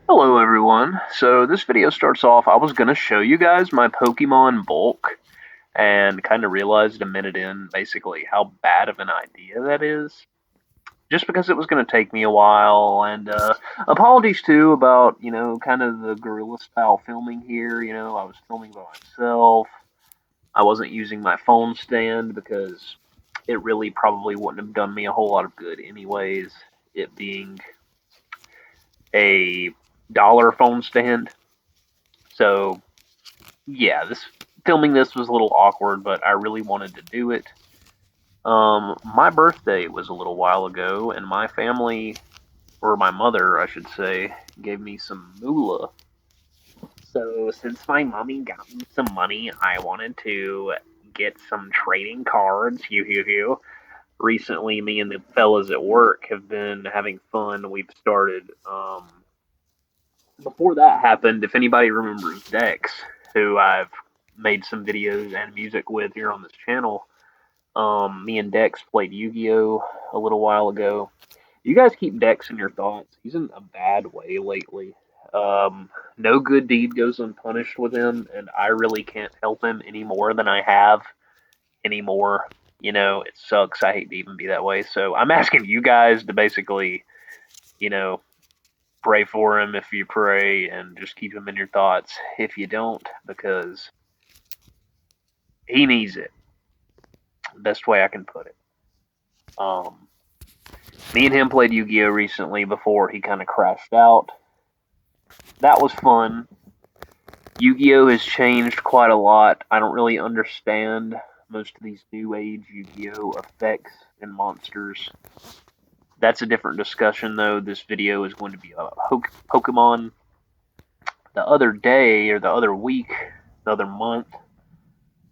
Hello everyone. So this video starts off, I was gonna show you guys my Pokemon bulk and kind of realized a minute in basically how bad of an idea that is. Just because it was gonna take me a while and apologies too about, kind of the guerrilla style filming here, I was filming by myself. I wasn't using my phone stand because it really probably wouldn't have done me a whole lot of good anyways, it being a dollar phone stand. So yeah, this filming this was a little awkward, but I really wanted to do it. My birthday was a little while ago, and my family, or my mother, I should say, gave me some moolah. So since my mommy got me some money, I wanted to get some trading cards. Hoo. Recently, me and the fellas at work have been having fun. We've started. Before that happened, if anybody remembers Dex, who I've made some videos and music with here on this channel, me and Dex played Yu-Gi-Oh a little while ago. You guys keep Dex in your thoughts. He's in a bad way lately. No good deed goes unpunished with him, and I really can't help him any more than I have anymore. It sucks. I hate to even be that way. So I'm asking you guys to basically, you know, pray for him if you pray, and just keep him in your thoughts if you don't, because he needs it. Best way I can put it. Um, Me and him played Yu-Gi-Oh recently before he kind of crashed out. That was fun. Yu-Gi-Oh has changed quite a lot. I don't really understand most of these new age Yu-Gi-Oh effects and monsters. That's a different discussion, though. This video is going to be about Pokemon. The other day, or the other week, the other month,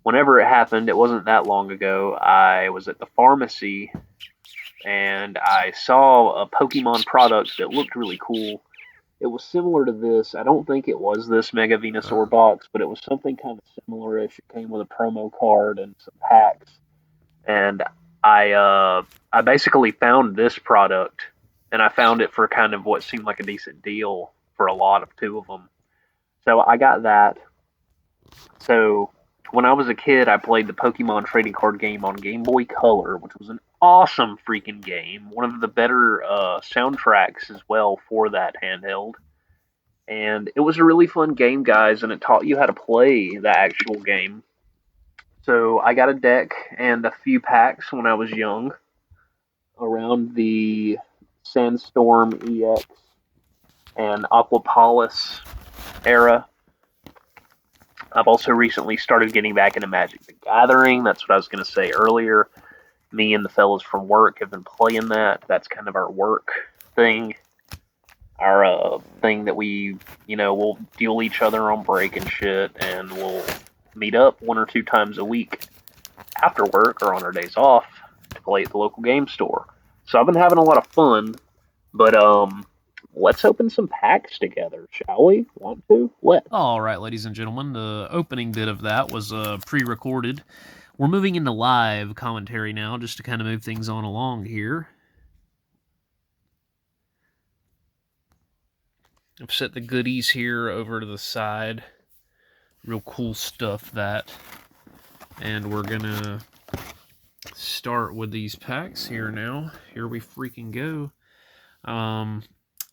whenever it happened, it wasn't that long ago, I was at the pharmacy and I saw a Pokemon product that looked really cool. It was similar to this. I don't think it was this Mega Venusaur box, but it was something kind of similar-ish. It came with a promo card and some packs. And I basically found this product, and I found it for kind of what seemed like a decent deal for a lot of two of them. So I got that. So when I was a kid, I played the Pokemon trading card game on Game Boy Color, which was an awesome freaking game. One of the better soundtracks as well for that handheld. And it was a really fun game, guys, and it taught you how to play the actual game. So I got a deck and a few packs when I was young, around the Sandstorm EX and Aquapolis era. I've also recently started getting back into Magic the Gathering. That's what I was going to say earlier. Me and the fellas from work have been playing that. That's kind of our work thing. Our thing that we'll duel each other on break and shit, and we'll meet up one or two times a week after work or on our days off to play at the local game store. So I've been having a lot of fun, but let's open some packs together, shall we? Want to? Let's. All right, ladies and gentlemen, the opening bit of that was pre-recorded. We're moving into live commentary now, just to kind of move things on along here. I've set the goodies here over to the side. Real cool stuff, that. And we're gonna start with these packs here now. Here we freaking go.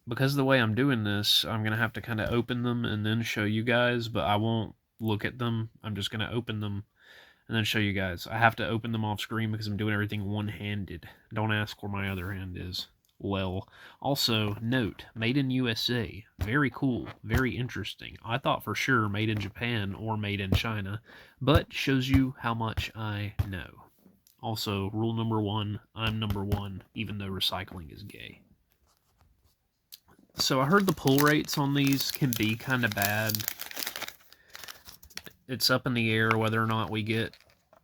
Because of the way I'm doing this, I'm going to have to kind of open them and then show you guys, but I won't look at them. I'm just going to open them and then show you guys. I have to open them off screen because I'm doing everything one-handed. Don't ask where my other hand is. Well, also, note, made in USA. Very cool, very interesting. I thought for sure made in Japan or made in China, but shows you how much I know. Also, rule number one, I'm number one, even though recycling is gay. So I heard the pull rates on these can be kind of bad. It's up in the air whether or not we get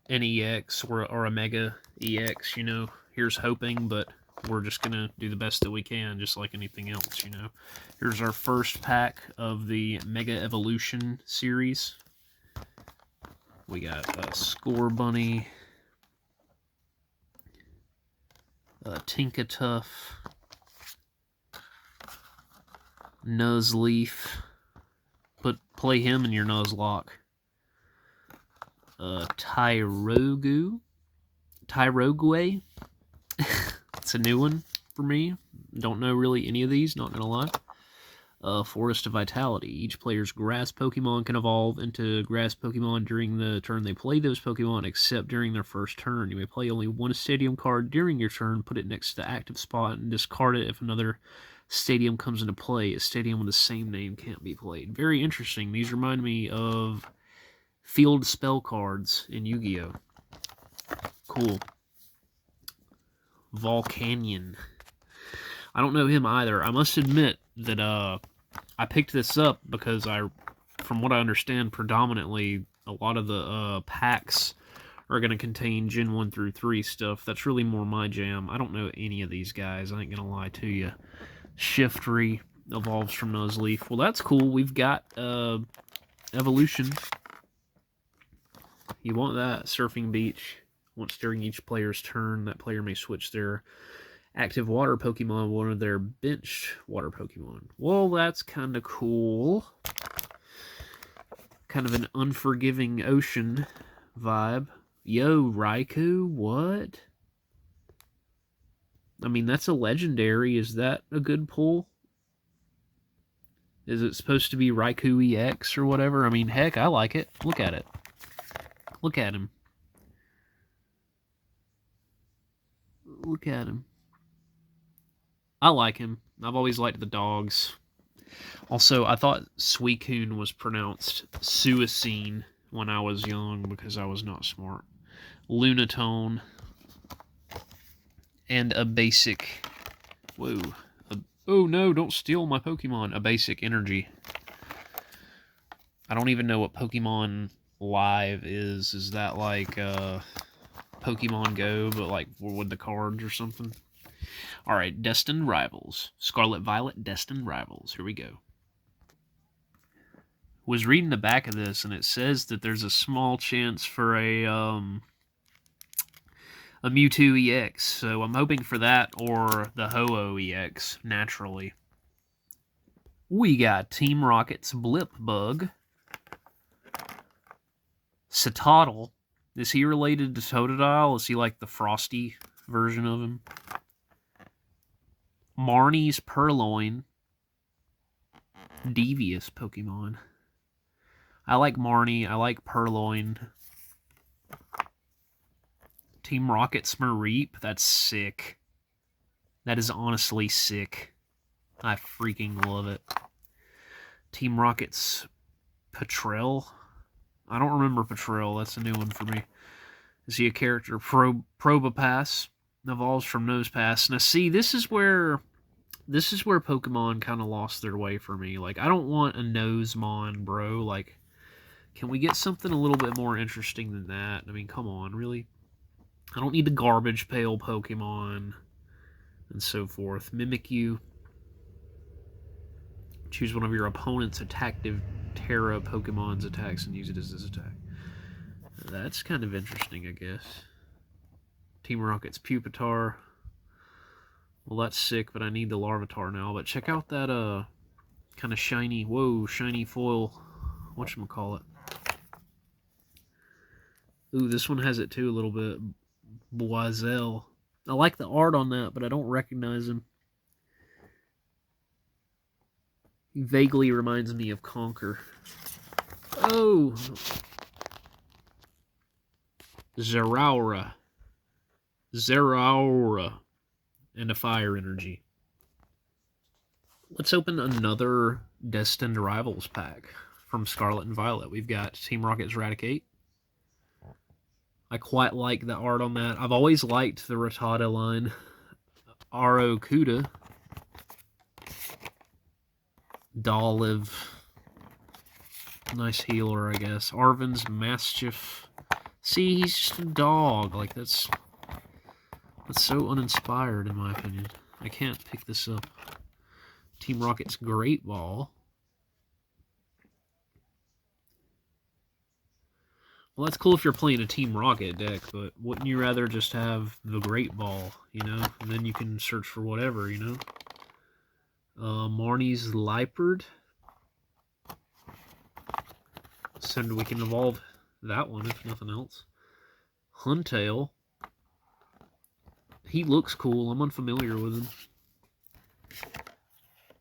an EX or a Mega EX, Here's hoping, but we're just going to do the best that we can, just like anything else, Here's our first pack of the Mega Evolution series. We got a Score Bunny, a Tinkatuff, Nuzleaf. Play him in your Nuzlocke. Tyrogue. It's a new one for me. Don't know really any of these, not gonna lie. Forest of Vitality. Each player's grass Pokemon can evolve into grass Pokemon during the turn they play those Pokemon, except during their first turn. You may play only one Stadium card during your turn, put it next to the active spot, and discard it if another Stadium comes into play. A Stadium with the same name can't be played. Very interesting. These remind me of field spell cards in Yu-Gi-Oh! Cool. Volcanion. I don't know him either. I must admit that I picked this up because from what I understand, predominantly a lot of the packs are going to contain Gen 1 through 3 stuff. That's really more my jam. I don't know any of these guys. I ain't going to lie to you. Shiftry evolves from Nuzleaf. Well, that's cool. We've got Evolution. You want that. Surfing Beach. Once during each player's turn, that player may switch their active water Pokemon, one of their benched water Pokemon. Well, that's kind of cool. Kind of an unforgiving ocean vibe. Yo, Raikou, what? I mean, that's a legendary. Is that a good pull? Is it supposed to be Raikou EX or whatever? I mean, heck, I like it. Look at it. Look at him. Look at him. I like him. I've always liked the dogs. Also, I thought Suicune was pronounced Suicune when I was young because I was not smart. Lunatone. And a basic... Whoa. Oh no, don't steal my Pokemon. A basic energy. I don't even know what Pokemon Live is. Is that like Pokemon Go, but like with the cards or something? Alright, Destined Rivals. Scarlet Violet, Destined Rivals. Here we go. Was reading the back of this, and it says that there's a small chance for a Mewtwo EX. So I'm hoping for that or the Ho-Oh EX, naturally. We got Team Rocket's Blipbug. Citadel. Is he related to Totodile? Is he like the frosty version of him? Marnie's Purloin. Devious Pokemon. I like Marnie. I like Purloin. Team Rocket's Mareep. That's sick. That is honestly sick. I freaking love it. Team Rocket's Patrell. I don't remember Patrell. That's a new one for me. Is he a character? Probopass evolves from Nosepass. Now, see, this is where Pokemon kind of lost their way for me. Like, I don't want a Nosemon, bro. Like, can we get something a little bit more interesting than that? I mean, come on, really? I don't need the garbage pail Pokemon and so forth. Mimikyu. Choose one of your opponent's attactive Terra Pokemon's attacks and use it as his attack. That's kind of interesting, I guess. Team Rocket's Pupitar. Well, that's sick, but I need the Larvitar now. But check out that kind of shiny, whoa, shiny foil. Whatchamacallit. Ooh, this one has it too a little bit. Boiselle. I like the art on that, but I don't recognize him. He vaguely reminds me of Conker. Oh! Zeraora. And a fire energy. Let's open another Destined Rivals pack from Scarlet and Violet. We've got Team Rocket's Raticate. I quite like the art on that. I've always liked the Rattata line. Aro Kuda. Dolive. Nice healer, I guess. Arven's Mastiff. See, he's just a dog. Like, that's so uninspired, in my opinion. I can't pick this up. Team Rocket's Great Ball. Well, that's cool if you're playing a Team Rocket deck, but wouldn't you rather just have the Great Ball, you know? And then you can search for whatever, you know? Marnie's Leopard. So we can evolve that one, if nothing else. Huntail. He looks cool. I'm unfamiliar with him.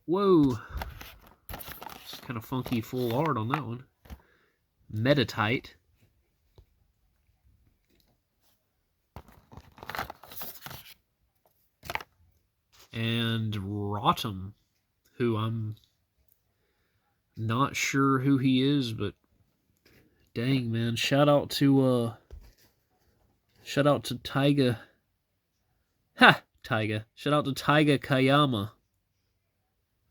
Whoa. It's kind of funky full art on that one. Metatite. And Rotom, who I'm not sure who he is, but dang, man. Shout out to Taiga. Taiga. Shout out to Taiga Kayama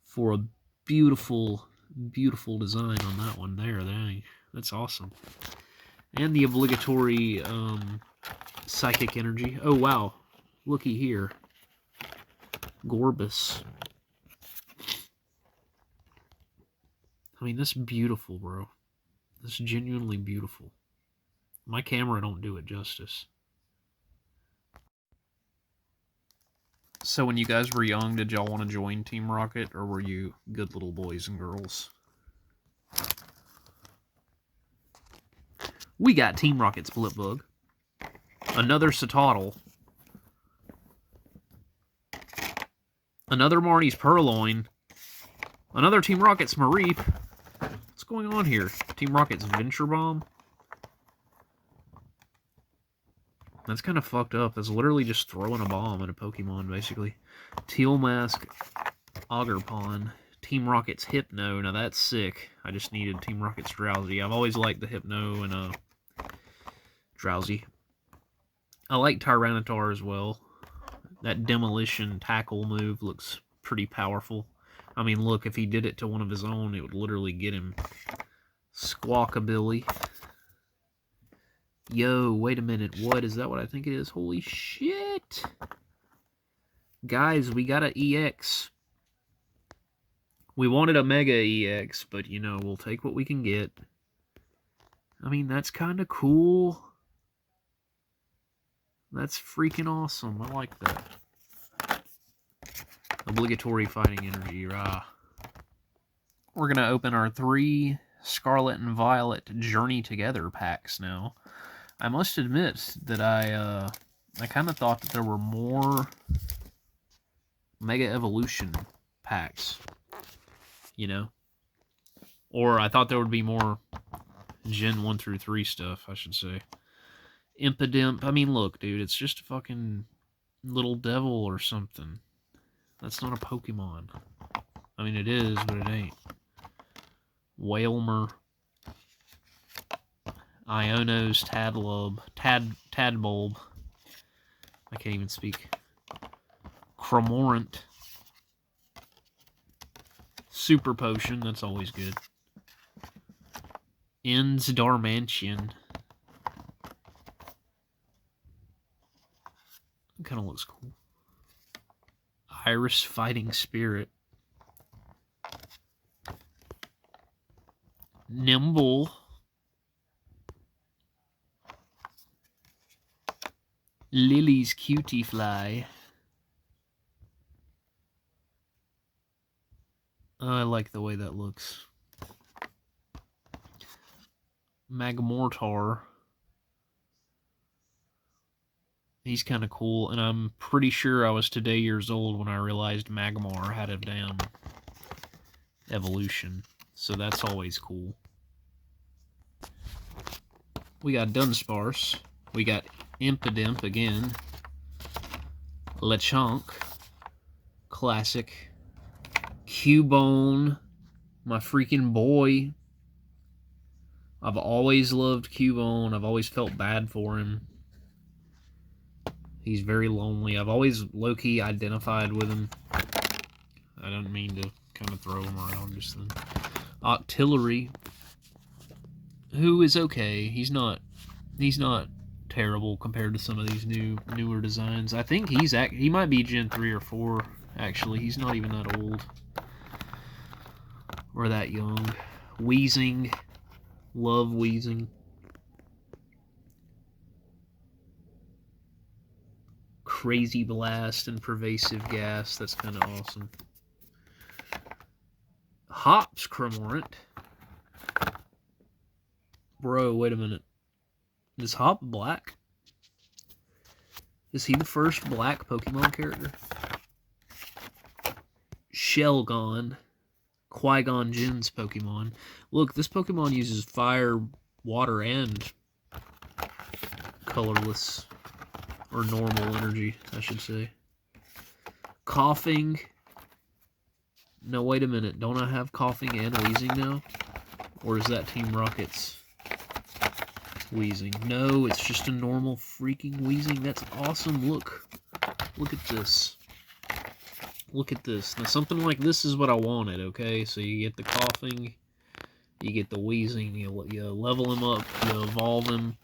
for a beautiful, beautiful design on that one there. Dang. That's awesome. And the obligatory psychic energy. Oh, wow. Looky here. Gorbis. I mean, that's beautiful, bro. That's genuinely beautiful. My camera don't do it justice. So when you guys were young, did y'all want to join Team Rocket, or were you good little boys and girls? We got Team Rocket Splitbug. Another Satoddle. Another Marnie's Purloin. Another Team Rocket's Mareep. What's going on here? Team Rocket's Venture Bomb? That's kind of fucked up. That's literally just throwing a bomb at a Pokemon, basically. Teal Mask, Augerpon. Team Rocket's Hypno. Now that's sick. I just needed Team Rocket's Drowsy. I've always liked the Hypno and Drowsy. I like Tyranitar as well. That Demolition Tackle move looks pretty powerful. I mean, look, if he did it to one of his own, it would literally get him. Squawkabilly. Yo, wait a minute. What? Is that what I think it is? Holy shit. Guys, we got an EX. We wanted a Mega EX, but, you know, we'll take what we can get. I mean, that's kind of cool. That's freaking awesome. I like that. Obligatory fighting energy, rah. We're going to open our 3 Scarlet and Violet Journey Together packs now. I must admit that I kind of thought that there were more Mega Evolution packs, you know? Or I thought there would be more Gen 1 through 3 stuff, I should say. Impidimp, I mean, look, dude, it's just a fucking little devil or something. That's not a Pokemon. I mean, it is, but it ain't. Whalmer. Iono's Tadbulb. I can't even speak. Cramorant. Super Potion, that's always good. Ends Darmantian. Kind of looks cool. Iris Fighting Spirit. Nimble. Lily's Cutie Fly. I like the way that looks. Magmortar. He's kind of cool, and I'm pretty sure I was today years old when I realized Magmar had a damn evolution. So that's always cool. We got Dunsparce. We got Impidimp again. Lechonk. Classic. Cubone. My freaking boy. I've always loved Cubone. I've always felt bad for him. He's very lonely. I've always low-key identified with him. I don't mean to kind of throw him around just then. Octillery, who is okay. He's not terrible compared to some of these newer designs. I think he might be Gen 3 or 4, actually. He's not even that old. Or that young. Wheezing. Love Wheezing. Crazy Blast and Pervasive Gas. That's kind of awesome. Hops Cramorant. Bro, wait a minute. Is Hop black? Is he the first black Pokemon character? Shelgon. Qui-Gon Jinn's Pokemon. Look, this Pokemon uses fire, water, and colorless, or normal energy, I should say. Coughing. No, wait a minute. Don't I have coughing and wheezing now? Or is that Team Rocket's wheezing? No, it's just a normal freaking wheezing. That's awesome. Look. Look at this. Look at this. Now, something like this is what I wanted, okay? So you get the coughing, you get the wheezing, you level them up, you evolve them.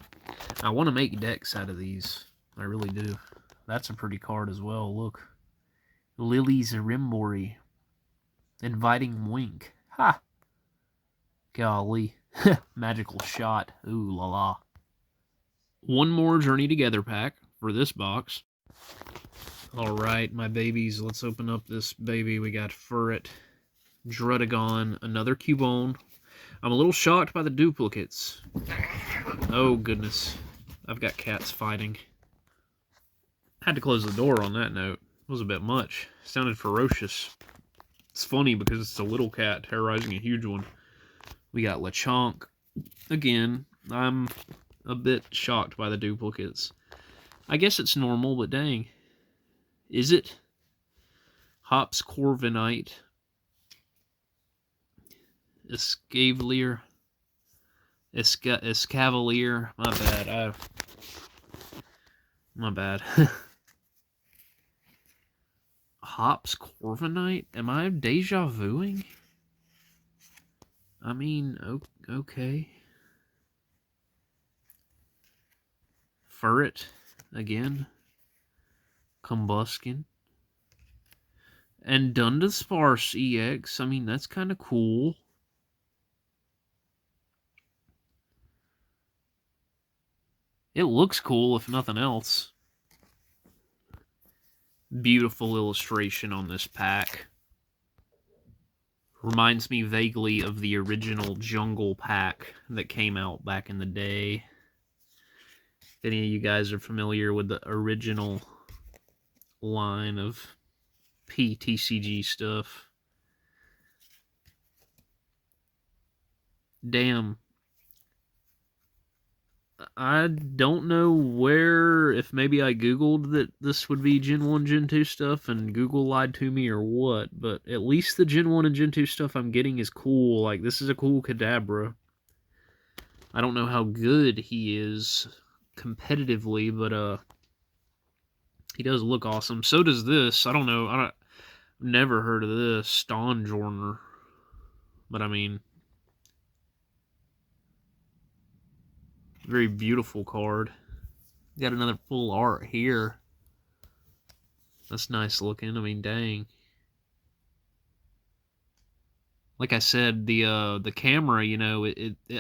I want to make decks out of these. I really do. That's a pretty card as well. Look. Lily's Rimbori. Inviting Wink. Ha! Golly. Magical Shot. Ooh la la. One more Journey Together pack for this box. Alright, my babies, let's open up this baby. We got Furret, Drudagon, another Cubone. I'm a little shocked by the duplicates. Oh, goodness. I've got cats fighting. Had to close the door on that note. It was a bit much. Sounded ferocious. It's funny because it's a little cat terrorizing a huge one. We got Lechonk. Again, I'm a bit shocked by the duplicates. I guess it's normal, but dang. Is it? Hops Corviknight. Escavalier. Escavalier. My bad. My bad. Hops Corviknight? Am I deja vuing? I mean, okay. Furret again. Combuskin. And Dunsparce EX. I mean, that's kind of cool. It looks cool, if nothing else. Beautiful illustration on this pack. Reminds me vaguely of the original Jungle pack that came out back in the day. If any of you guys are familiar with the original line of TCG stuff. Damn. I don't know where, if maybe I Googled that this would be Gen 1, Gen 2 stuff and Google lied to me or what, but at least the Gen 1 and Gen 2 stuff I'm getting is cool. Like, this is a cool Kadabra. I don't know how good he is competitively, but he does look awesome. So does this. I don't know. I've never heard of this. Stonjourner. But I mean, very beautiful card. Got another full art here. That's nice looking. I mean, dang. Like I said, the camera, you know,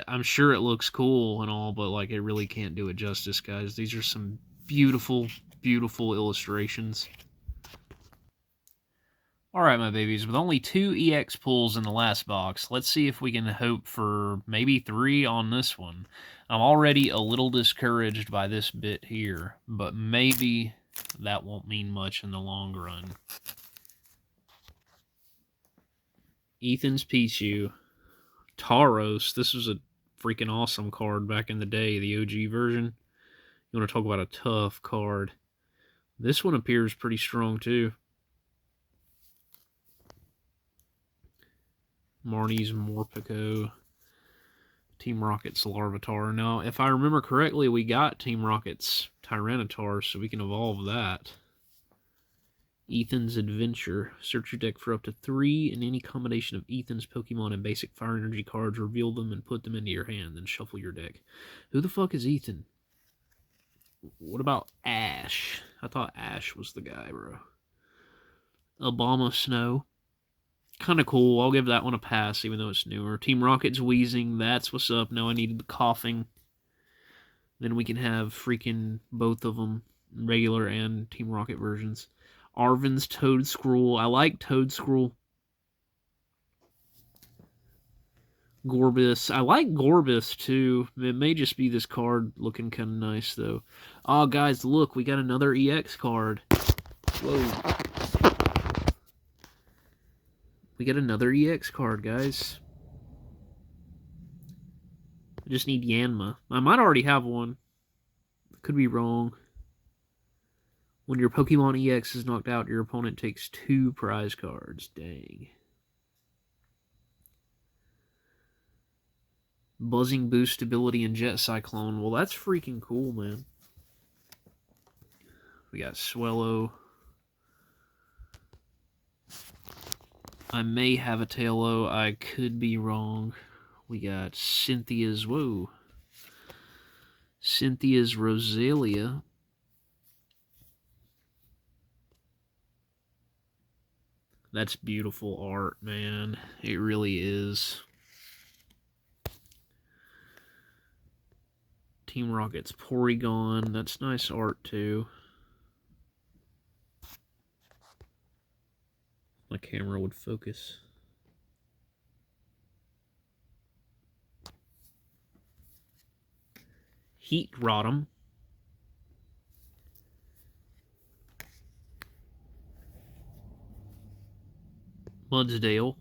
I'm sure it looks cool and all, but like it really can't do it justice, guys. These are some beautiful, beautiful illustrations. Alright, my babies, with only 2 EX pulls in the last box, let's see if we can hope for maybe 3 on this one. I'm already a little discouraged by this bit here, but maybe that won't mean much in the long run. Ethan's Pichu. Tauros. This was a freaking awesome card back in the day, the OG version. You want to talk about a tough card. This one appears pretty strong, too. Marnie's Morpeko. Team Rocket's Larvitar. Now, if I remember correctly, we got Team Rocket's Tyranitar, so we can evolve that. Ethan's Adventure. Search your deck for up to 3, and any combination of Ethan's Pokemon and basic Fire Energy cards, reveal them and put them into your hand, then shuffle your deck. Who the fuck is Ethan? What about Ash? I thought Ash was the guy, bro. Obama Snow. Kind of cool. I'll give that one a pass, even though it's newer. Team Rocket's Wheezing. That's what's up. Now I needed the coughing. Then we can have freaking both of them, regular and Team Rocket versions. Arven's Toadscruel. I like Toadscruel. Gorbis. I like Gorbis too. It may just be this card looking kind of nice though. Oh, guys, look, we got another EX card. Whoa. We got another EX card, guys. I just need Yanma. I might already have one. Could be wrong. When your Pokemon EX is knocked out, your opponent takes 2 prize cards. Dang. Buzzing Boost ability and Jet Cyclone. Well, that's freaking cool, man. We got Swellow. I may have a Tailo. I could be wrong. We got Cynthia's... Whoa. Cynthia's Rosalia. That's beautiful art, man. It really is. Team Rocket's Porygon. That's nice art, too. My camera would focus. Heat Rotom. Mudsdale.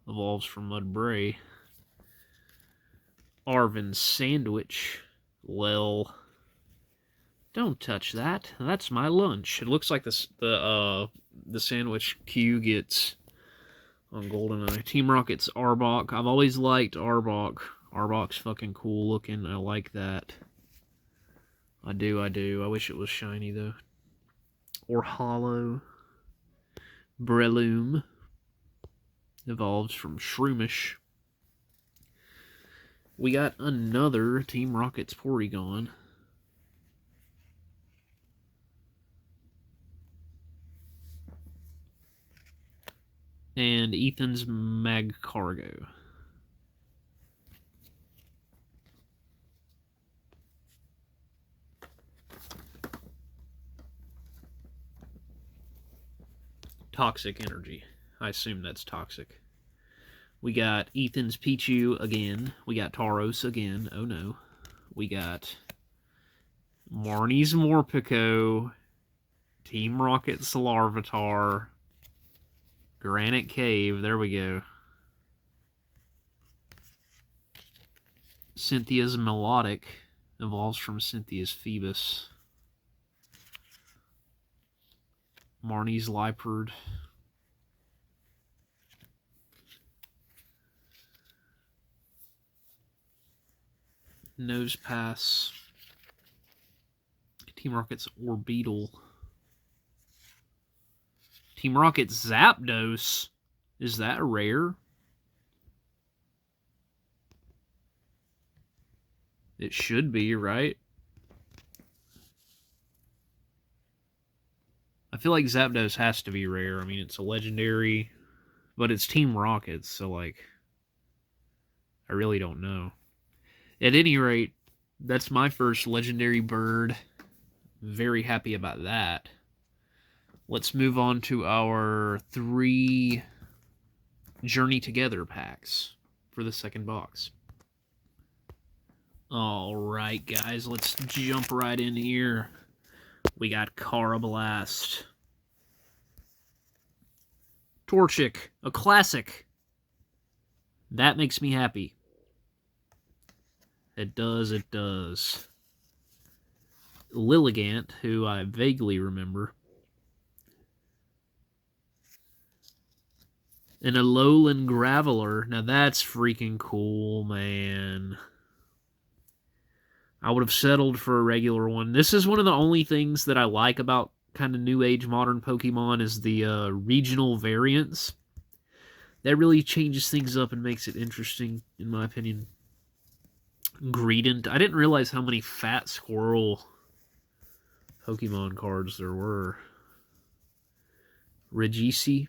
Evolves from Mudbray. Arvin Sandwich. Lel. Don't touch that. That's my lunch. It looks like the sandwich Q gets on GoldenEye. Team Rocket's Arbok. I've always liked Arbok. Arbok's fucking cool looking. I like that. I do. I wish it was shiny, though. Or hollow. Breloom. Evolves from Shroomish. We got another Team Rocket's Porygon. And Ethan's Magcargo. Toxic Energy. I assume that's toxic. We got Ethan's Pichu again. We got Tauros again. Oh no. We got Marnie's Morpeko. Team Rocket's Larvitar. Granite Cave. There we go. Cynthia's Melodic. Evolves from Cynthia's Phoebus. Marnie's Liepard. Nosepass. Team Rocket's Orbeetle. Team Rocket's Zapdos. Is that rare? It should be, right? I feel like Zapdos has to be rare. I mean, it's a legendary, but it's Team Rocket, so, like, I really don't know. At any rate, that's my first legendary bird. Very happy about that. Let's move on to our 3 Journey Together packs for the second box. Alright, guys, let's jump right in here. We got Carablast. Torchic, a classic. That makes me happy. It does, it does. Lilligant, who I vaguely remember. And a Alolan Graveler. Now that's freaking cool, man. I would have settled for a regular one. This is one of the only things that I like about kind of new age modern Pokemon is the regional variants. That really changes things up and makes it interesting, in my opinion. Greedent. I didn't realize how many fat squirrel Pokemon cards there were. Regisi.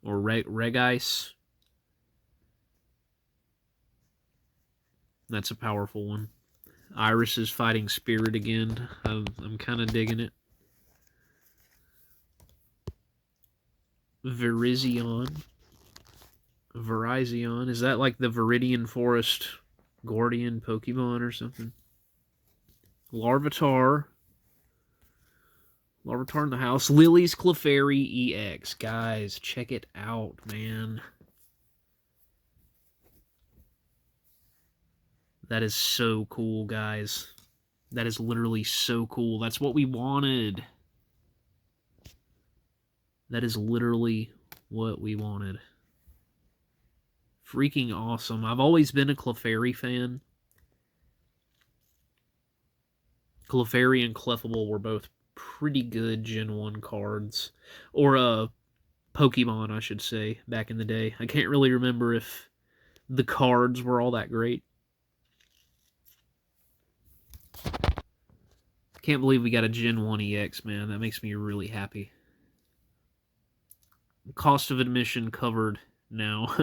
Or Regice. That's a powerful one. Iris is fighting Spirit again. I'm kind of digging it. Virizion. Virizion. Is that like the Viridian Forest Guardian Pokemon or something? Larvitar. Larvitar in the house. Lily's Clefairy EX. Guys, check it out, man. That is so cool, guys. That is literally so cool. That's what we wanted. That is literally what we wanted. Freaking awesome. I've always been a Clefairy fan. Clefairy and Clefable were both pretty good Gen 1 cards. Or Pokemon, I should say, back in the day. I can't really remember if the cards were all that great. Can't believe we got a Gen 1 EX, man. That makes me really happy. Cost of admission covered now.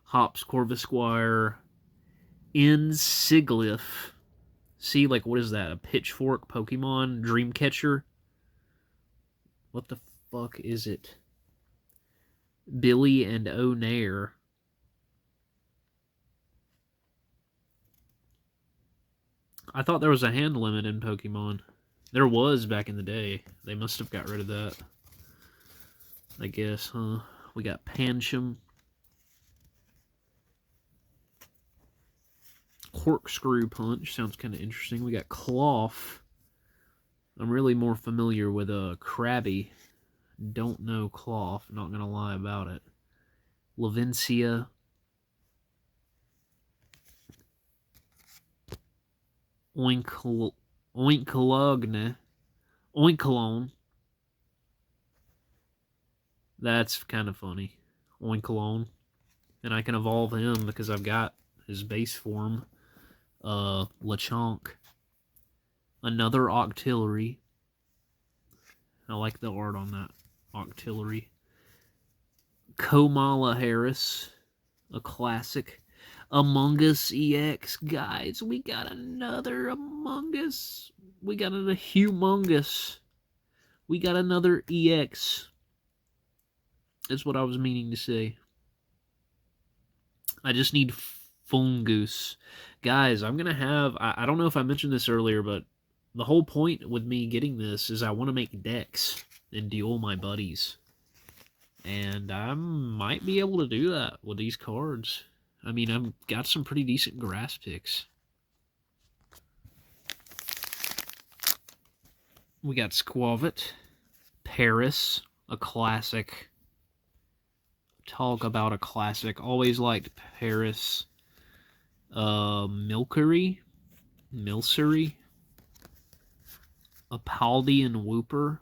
Hops, Corvisquire, Insiglyph. See, like, what is that? A pitchfork Pokemon? Dreamcatcher? What the fuck is it? Billy and O'Nair. I thought there was a hand limit in Pokemon. There was back in the day. They must have got rid of that. I guess, huh? We got Pancham. Corkscrew Punch. Sounds kind of interesting. We got Cloth. I'm really more familiar with Krabby. Don't know Cloth. Not going to lie about it. Lavencia. Oinkologne. Oinkalone. That's kind of funny. Oinkalone. And I can evolve him because I've got his base form. Lechonk. Another Octillery. I like the art on that Octillery. Komala Harris. A classic. Among Us EX. Guys, we got another Among Us. We got a humongous. We got another EX. That's what I was meaning to say. I just need Fungus. Guys, I'm going to have... I don't know if I mentioned this earlier, but the whole point with me getting this is I want to make decks and duel my buddies. And I might be able to do that with these cards. I mean, I've got some pretty decent grass picks. We got Squavit, Paris, a classic. Talk about a classic. Always liked Paris. Milcery, a Paldean Whooper.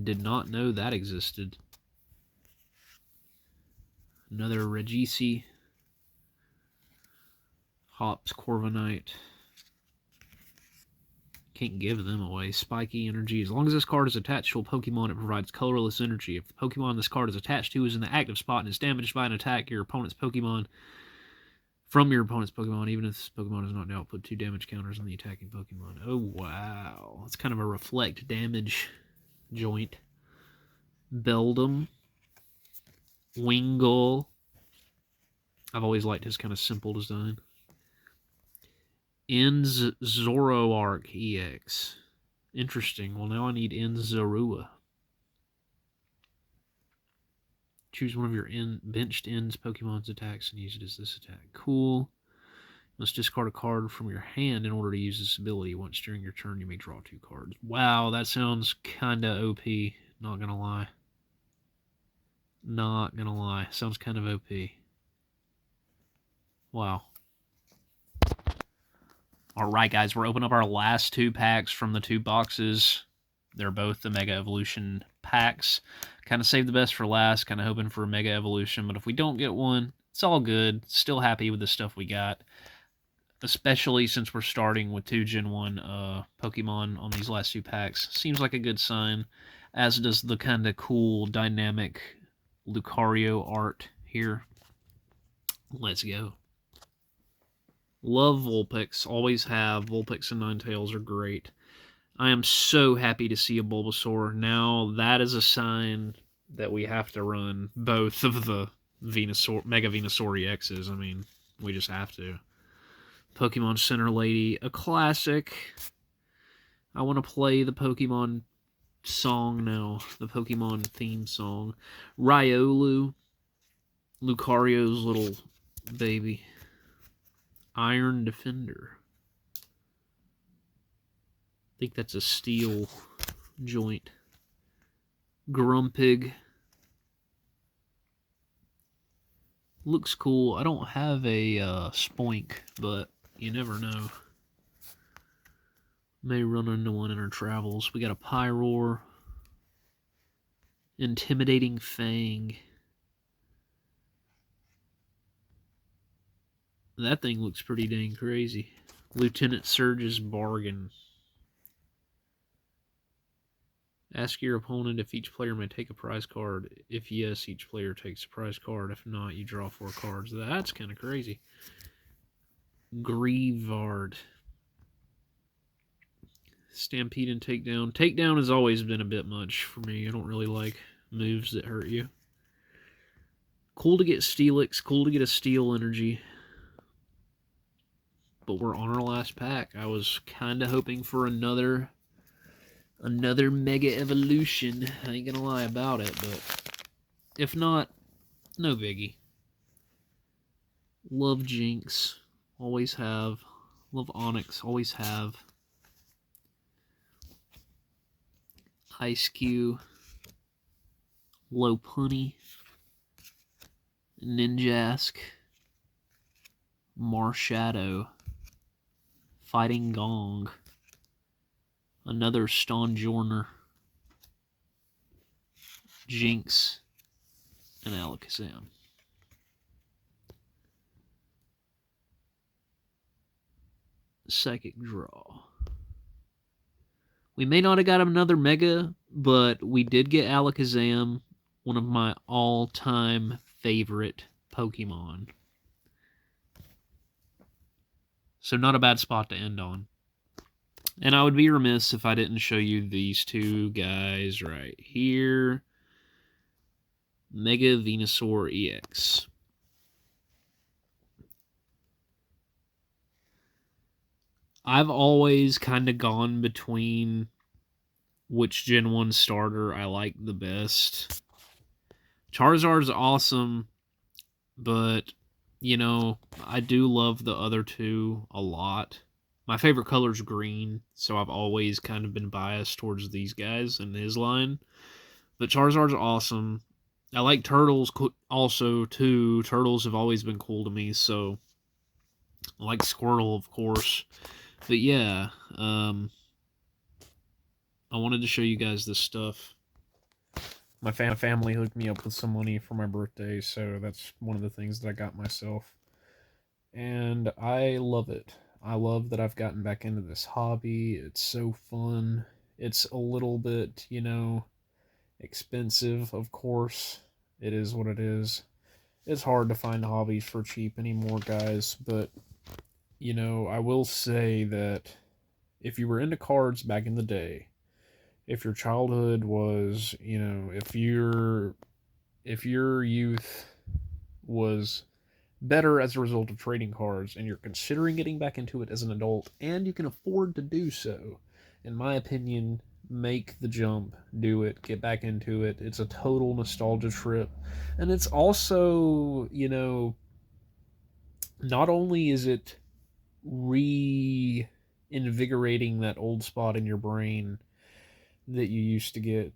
Did not know that existed. Another Regisi. Hops, Corviknight. Can't give them away. Spiky Energy. As long as this card is attached to a Pokemon, it provides colorless energy. If the Pokemon this card is attached to is in the active spot and is damaged by an attack, your opponent's Pokemon... From your opponent's Pokemon, even if this Pokemon is not to output 2 damage counters on the attacking Pokemon. Oh, wow. That's kind of a reflect damage joint. Beldum. Wingull. I've always liked his kind of simple design. Zoroark EX. Interesting. Well, now I need Zorua. Choose one of your benched ends Pokemon's attacks and use it as this attack. Cool. Let's discard a card from your hand in order to use this ability. Once during your turn, you may draw 2 cards. Wow, that sounds kind of OP. Not gonna lie. Not gonna lie. Sounds kind of OP. Wow. Alright, guys. We're opening up our last 2 packs from the 2 boxes. They're both the Mega Evolution packs. Kind of saved the best for last. Kind of hoping for a Mega Evolution. But if we don't get one, it's all good. Still happy with the stuff we got. Especially since we're starting with 2 Gen 1 Pokemon on these last 2 packs. Seems like a good sign. As does the kind of cool, dynamic Lucario art here. Let's go. Love Vulpix. Always have. Vulpix and Ninetales are great. I am so happy to see a Bulbasaur. Now, that is a sign that we have to run both of the Mega Venusaur EXs. I mean, we just have to. Pokemon Center Lady, a classic. I want to play the Pokemon song now, the Pokemon theme song. Riolu, Lucario's little baby. Iron Defender. I think that's a steel joint. Grumpig. Looks cool. I don't have a Spoink, but you never know. May run into one in our travels. We got a Pyroar. Intimidating Fang. That thing looks pretty dang crazy. Lieutenant Surge's Bargain. Ask your opponent if each player may take a prize card. If yes, each player takes a prize card. If not, you draw 4 cards. That's kind of crazy. Grievard. Stampede and Takedown. Takedown has always been a bit much for me. I don't really like moves that hurt you. Cool to get Steelix. Cool to get a Steel Energy. But we're on our last pack. I was kind of hoping for another Mega Evolution. I ain't gonna lie about it, but if not, no biggie. Love Jinx. Always have. Love Onyx. Always have. Ice Cube. Lopunny. Ninjask. Marshadow. Fighting Gong. Another Stonjourner. Jinx. And Alakazam. Psychic Draw. We may not have got another Mega, but we did get Alakazam, one of my all-time favorite Pokemon. So not a bad spot to end on. And I would be remiss if I didn't show you these two guys right here. Mega Venusaur EX. I've always kind of gone between which Gen 1 starter I like the best. Charizard's awesome, but, you know, I do love the other two a lot. My favorite color's green, so I've always kind of been biased towards these guys in his line. But Charizard's awesome. I like Turtles also, too. Turtles have always been cool to me, so I like Squirtle, of course. But yeah, I wanted to show you guys this stuff. My family hooked me up with some money for my birthday, so that's one of the things that I got myself. And I love it. I love that I've gotten back into this hobby. It's so fun. It's a little bit, you know, expensive, of course. It is what it is. It's hard to find hobbies for cheap anymore, guys, but, you know, I will say that if you were into cards back in the day, if your childhood was, you know, if your youth was better as a result of trading cards and you're considering getting back into it as an adult and you can afford to do so, in my opinion, make the jump, do it, get back into it. It's a total nostalgia trip. And it's also, you know, not only is it reinvigorating that old spot in your brain that you used to get,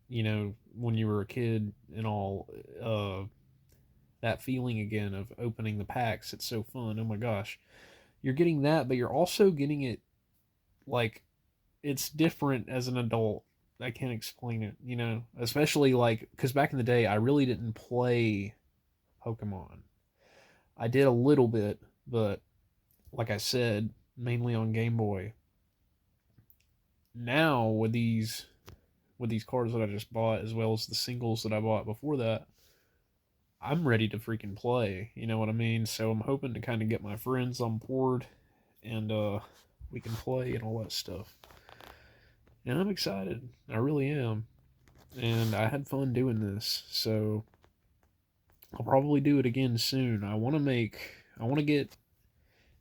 you know, when you were a kid and all, that feeling again of opening the packs. It's so fun. Oh my gosh. You're getting that, but you're also getting it like it's different as an adult. I can't explain it, you know, especially like because back in the day, I really didn't play Pokemon. I did a little bit, but like I said, mainly on Game Boy. Now with these cards that I just bought, as well as the singles that I bought before that, I'm ready to freaking play. You know what I mean? So I'm hoping to kind of get my friends on board and we can play and all that stuff. And I'm excited. I really am. And I had fun doing this. So I'll probably do it again soon. I want to get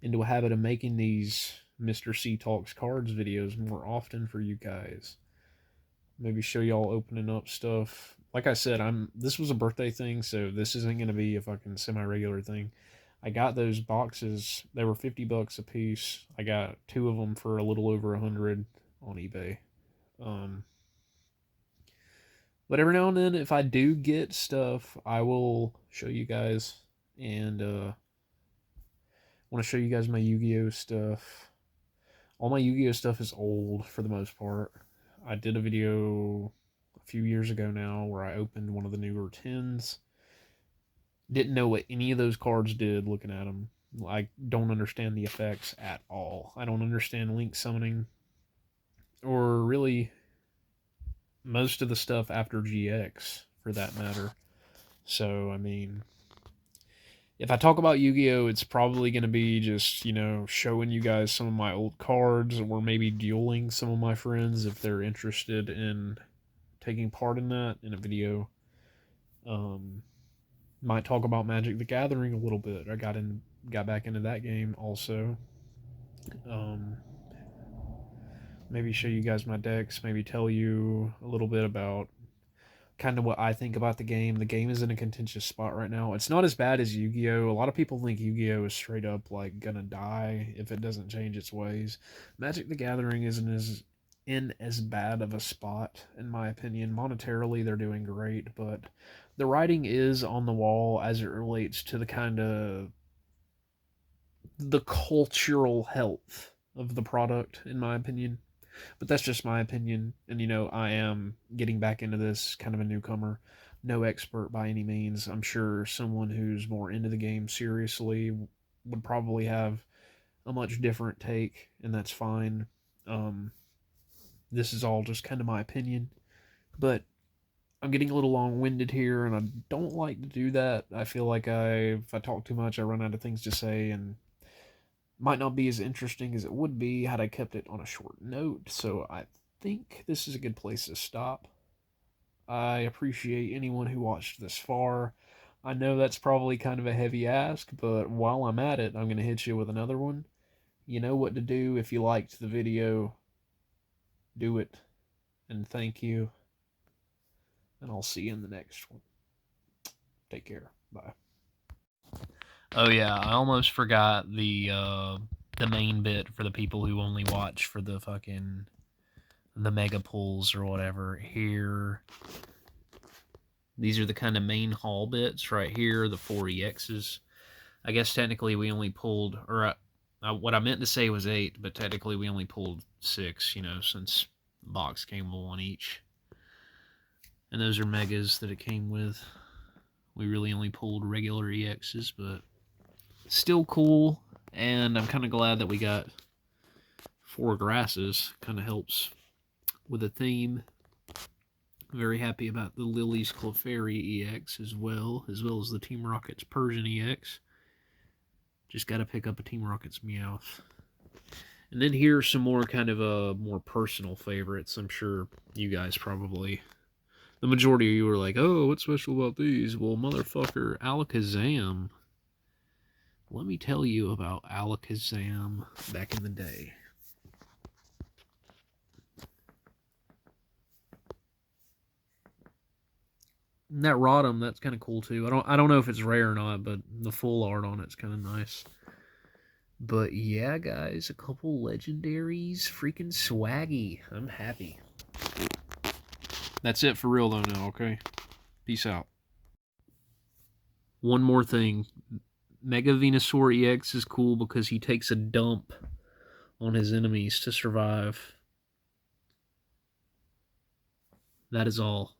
into a habit of making these Mr. C Talks cards videos more often for you guys. Maybe show y'all opening up stuff. Like I said, this was a birthday thing, so this isn't gonna be a fucking semi-regular thing. I got those boxes. They were $50 a piece. I got two of them for a little over 100 on eBay. Um, but every now and then, if I do get stuff, I will show you guys. And want to show you guys my Yu-Gi-Oh stuff. All my Yu-Gi-Oh stuff is old for the most part. I did a video a few years ago now where I opened one of the newer tins. Didn't know what any of those cards did looking at them. I don't understand the effects at all. I don't understand link summoning or really most of the stuff after GX for that matter. So, I mean, if I talk about Yu-Gi-Oh, it's probably going to be just, showing you guys some of my old cards or maybe dueling some of my friends if they're interested in taking part in that in a video. Might talk about Magic the Gathering a little bit. I got back into that game also. Um, maybe show you guys my decks, maybe tell you a little bit about kind of what I think about the game. The game is in a contentious spot right now. It's not as bad as Yu-Gi-Oh. A lot of people think Yu-Gi-Oh is straight up like gonna die if it doesn't change its ways. Magic the Gathering isn't as bad of a spot in my opinion. Monetarily they're doing great, but the writing is on the wall as it relates to the kind of the cultural health of the product in my opinion. But that's just my opinion. And, I am getting back into this, kind of a newcomer. No expert by any means. I'm sure someone who's more into the game seriously would probably have a much different take, and that's fine. This is all just kind of my opinion. But I'm getting a little long-winded here, and I don't like to do that. I feel like if I talk too much, I run out of things to say, and might not be as interesting as it would be had I kept it on a short note, so I think this is a good place to stop. I appreciate anyone who watched this far. I know that's probably kind of a heavy ask, but while I'm at it, I'm going to hit you with another one. You know what to do if you liked the video. Do it. And thank you. And I'll see you in the next one. Take care. Bye. Oh yeah, I almost forgot the main bit for the people who only watch for the mega pulls or whatever. Here, these are the kind of main haul bits right here, the 4 EXs. I guess technically we only pulled, or what I meant to say was 8, but technically we only pulled 6, since the box came with 1 each. And those are megas that it came with. We really only pulled regular EXs, but still cool. And I'm kind of glad that we got 4 grasses. Kind of helps with the theme. Very happy about the Lily's Clefairy EX as well as the Team Rocket's Persian EX. Just got to pick up a Team Rocket's Meowth. And then here are some more kind of more personal favorites. I'm sure you guys probably, the majority of you were like, oh, what's special about these? Well, motherfucker, Alakazam. Let me tell you about Alakazam back in the day. And that Rotom, that's kind of cool too. I don't know if it's rare or not, but the full art on it's kind of nice. But yeah, guys, a couple legendaries, freaking swaggy. I'm happy. That's it for real though now, okay? Peace out. One more thing. Mega Venusaur EX is cool because he takes a dump on his enemies to survive. That is all.